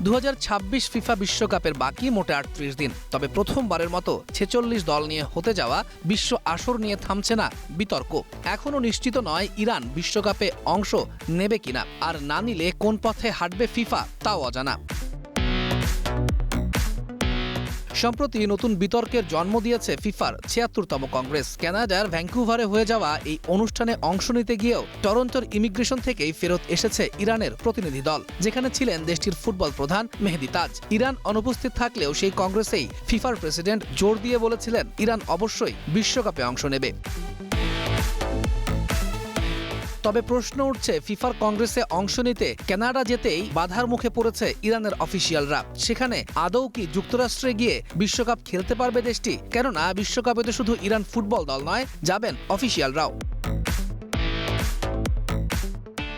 2026 FIFA বিশ্বকাপের বাকি মোটে 38 দিন। তবে প্রথমবারের মতো 46 দল নিয়ে হতে যাওয়া বিশ্ব আসর নিয়ে থামছে না বিতর্ক। এখনও নিশ্চিত নয় ইরান বিশ্বকাপে অংশ নেবে কিনা, আর না নিলে কোন পথে হাঁটবে ফিফা তাও অজানা। সম্প্রতি নতুন বিতর্কের জন্ম দিয়েছে ফিফার 76তম কংগ্রেস। কানাডার ভ্যাঙ্কুভারে হয়ে যাওয়া এই অনুষ্ঠানে অংশ নিতে গিয়েও টরন্টোর ইমিগ্রেশন থেকেই ফেরত এসেছে ইরানের প্রতিনিধি দল, যেখানে ছিলেন দেশটির ফুটবল প্রধান মেহেদি তাজ। ইরান অনুপস্থিত থাকলেও সেই কংগ্রেসেই ফিফার প্রেসিডেন্ট জোর দিয়ে বলেছিলেন ইরান অবশ্যই বিশ্বকাপে অংশ নেবে। তবে প্রশ্ন উঠছে, ফিফার কংগ্রেসে অংশ নিতে কানাডা যেতেই বাধার মুখে পড়েছে ইরানের অফিসিয়ালরা। সেখানে আদৌ কি যুক্তরাষ্ট্রে গিয়ে বিশ্বকাপ খেলতে পারবে দেশটি? কেননা বিশ্বকাপে তো শুধু ইরান ফুটবল দল নয়, যাবেন অফিসিয়ালরাও।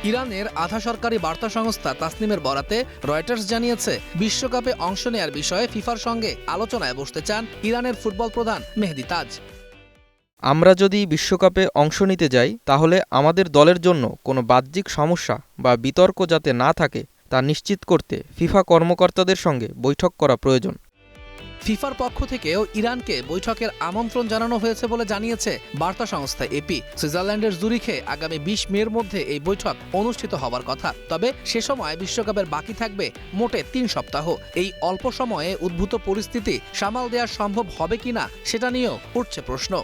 ইরানের আধা সরকারি বার্তা সংস্থা তাসনিমের বরাতে রয়টার্স জানিয়েছে, বিশ্বকাপে অংশ নেয়ার বিষয়ে ফিফার সঙ্গে আলোচনায় বসতে চান ইরানের ফুটবল প্রধান মেহেদি তাজ। আমরা যদি বিশ্বকাপে অংশ নিতে যাই, তাহলে আমাদের দলের জন্য কোনো বাহ্যিক সমস্যা বা বিতর্ক যাতে না থাকে তা নিশ্চিত করতে ফিফা কর্মকর্তাদের সঙ্গে বৈঠক করা প্রয়োজন। ফিফার পক্ষ থেকেও ইরানকে বৈঠকের আমন্ত্রণ জানানো হয়েছে বলে জানিয়েছে বার্তা সংস্থা এপি। সুইজারল্যান্ডের জুরিখে আগামী 20 মের মধ্যে এই বৈঠক অনুষ্ঠিত হবার কথা। তবে সে সময় বিশ্বকাপের বাকি থাকবে মোটে 3 সপ্তাহ। এই অল্প সময়ে উদ্ভূত পরিস্থিতি সামাল দেওয়া সম্ভব হবে কিনা সেটা নিয়েও উঠছে প্রশ্ন।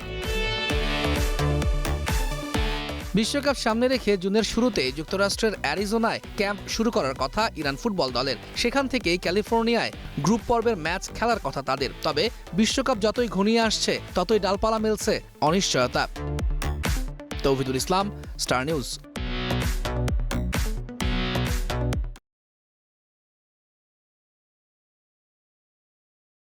বিশ্বকাপ সামনে রেখে জুনের শুরুতে যুক্তরাষ্ট্রের অ্যারিজোনায় ক্যাম্প শুরু করার কথা ইরান ফুটবল দলের। সেখান থেকেই ক্যালিফোর্নিয়ায় গ্রুপ পর্বের ম্যাচ খেলার কথা তাদের। তবে বিশ্বকাপ যতই ঘনিয়ে আসছে ততই ডালপালা মেলছে অনিশ্চয়তা। তৌহিদুল ইসলাম, স্টার নিউজ।